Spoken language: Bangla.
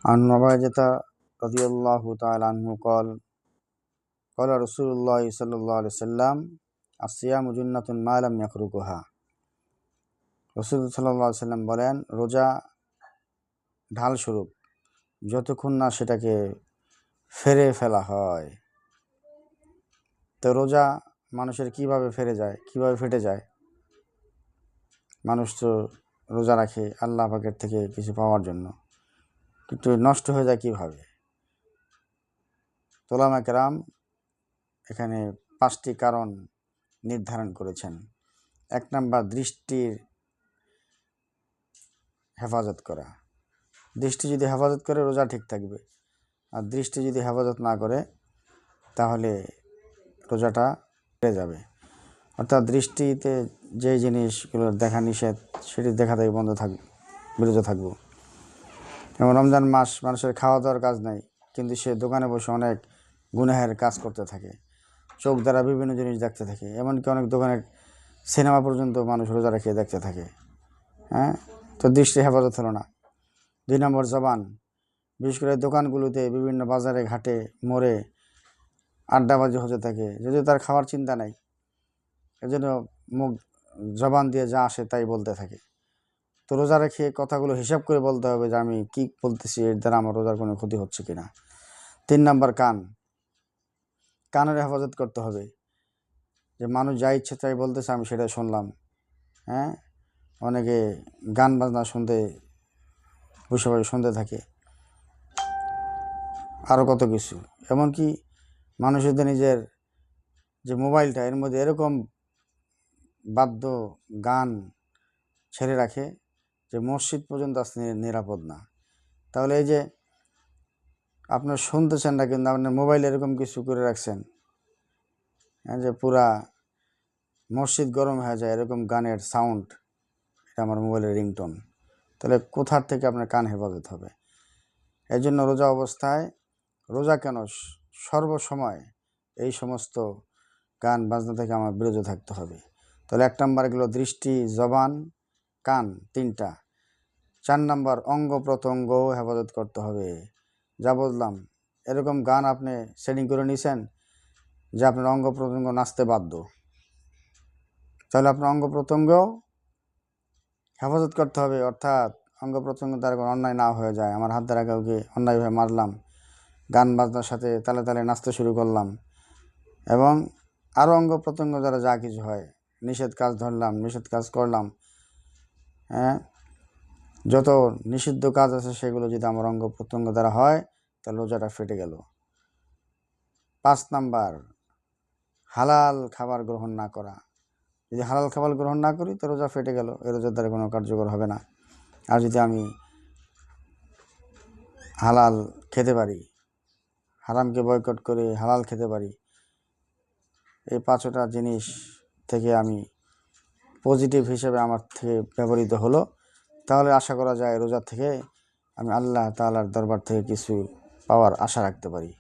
عن عبادة رضي الله تعالى عنه قال رسول الله صلى الله عليه وسلم الصيام جنة ما لم يخرقها। রসুল সাল্লাল্লাহু আলাইহি সাল্লাম বলেন, রোজা ঢাল স্বরূপ, যতক্ষণ না সেটাকে ফেরে ফেলা হয়। তো রোজা মানুষের কিভাবে ফেটে যায়? মানুষ তো রোজা রাখে আল্লাহ পাকের থেকে কিছু পাওয়ার জন্য, কিন্তু নষ্ট হয়ে যায় কিভাবে? উলামা কেরাম এখানে 5টি কারণ নির্ধারণ করেছেন। 1 নাম্বার, দৃষ্টির হেফাজত করা। দৃষ্টি যদি হেফাজত করে রোজা ঠিক থাকবে, আর দৃষ্টি যদি হেফাজত না করে তাহলে রোজাটা ফেটে যাবে। অর্থাৎ দৃষ্টিতে যে জিনিসগুলো দেখা নিষেধ সেটি দেখা থেকে বিরত থাকবো। যেমন রমজান মাস, মানুষের খাওয়া দাওয়ার কাজ নাই, কিন্তু সে দোকানে বসে অনেক গুনাহের কাজ করতে থাকে, চোখ দ্বারা বিভিন্ন জিনিস দেখতে থাকে। এমনকি অনেক দোকানের সিনেমা পর্যন্ত মানুষ রোজা রেখে দেখতে থাকে। তো দৃষ্টি হেফাজত হলো না। 2 নম্বর, জবান। বিশেষ করে দোকানগুলোতে, বিভিন্ন বাজারে ঘাটে মোড়ে আড্ডাবাজি হতে থাকে, যদিও তার খাওয়ার চিন্তা নাই, এজন্য মুখ জবান দিয়ে যা আসে তাই বলতে থাকে। তো রোজা রেখে কথাগুলো হিসাব করে বলতে হবে যে আমি কি বলতেছি, এর দ্বারা আমার রোজার কোনো ক্ষতি হচ্ছে কিনা। 3 নম্বর, কানের হেফাজত করতে হবে, যে মানুষ যা ইচ্ছে তাই বলতেছে, আমি সেটা শুনলাম। অনেকে গান বাজনা বসে শুনতে থাকে, আরও কত কিছু। এমনকি মানুষের নিজের যে মোবাইলটা, এর মধ্যে এরকম বাদ্য গান ছেড়ে রাখে যে মসজিদ পর্যন্ত আসতে নিরাপদ না। তাহলে এই যে আপনার শুনতেছেন না, কিন্তু আপনার মোবাইলে এরকম কিছু করে রাখছেন যে পুরা মসজিদ গরম হয়ে যায়, এরকম গানের সাউন্ড, এটা আমার মোবাইলের রিংটোন। তাহলে কোথার থেকে আপনার কান হেফাজত হবে? এই জন্য রোজা অবস্থায়, রোজা কেন, সর্বসময় এই সমস্ত গান বাজনা থেকে আমার বিরত থাকতে হবে। তাহলে 1 নম্বর গেলো দৃষ্টি, জবান, কান, 3টা। 4 নম্বর, অঙ্গ প্রত্যঙ্গ হেফাজত করতে হবে। যা বললাম, এরকম গান আপনি সেটিং করে নিয়েছেন যে আপনার অঙ্গ প্রত্যঙ্গ নাচতে বাধ্য, তাহলে আপনার অঙ্গ প্রত্যঙ্গ হেফাজত করতে হবে। অর্থাৎ অঙ্গ প্রত্যঙ্গ দ্বারা কোনো অন্যায় না হয়ে যায়। আমার হাত দ্বারা কাউকে অন্যায়ভাবে মারলাম, গান বাজনার সাথে তালে তালে নাচতে শুরু করলাম, এবং আরও অঙ্গ প্রত্যঙ্গ দ্বারা যা কিছু হয়, নিষেধ কাজ ধরলাম, নিষেধ কাজ করলাম, যত নিষিদ্ধ কাজ আছে সেগুলো যদি আমার অঙ্গ প্রত্যঙ্গ দ্বারা হয়, তাহলে রোজাটা ফেটে গেল। 5 নম্বর, হালাল খাবার গ্রহণ না করা। যদি হালাল খাবার গ্রহণ না করি তো রোজা ফেটে গেল, এই রোজার দ্বারা কোনো কার্যকর হবে না। আর যদি আমি হালাল খেতে পারি, হারামকে বয়কট করে হালাল খেতে পারি, এই 5টা জিনিস থেকে আমি পজিটিভ হিসেবে আমার থেকে ব্যবহৃত হলো, তাহলে আশা করা যায় রোজা থেকে আমি আল্লাহ তাআলার দরবার থেকে কিছু পাওয়ার আশা রাখতে পারি।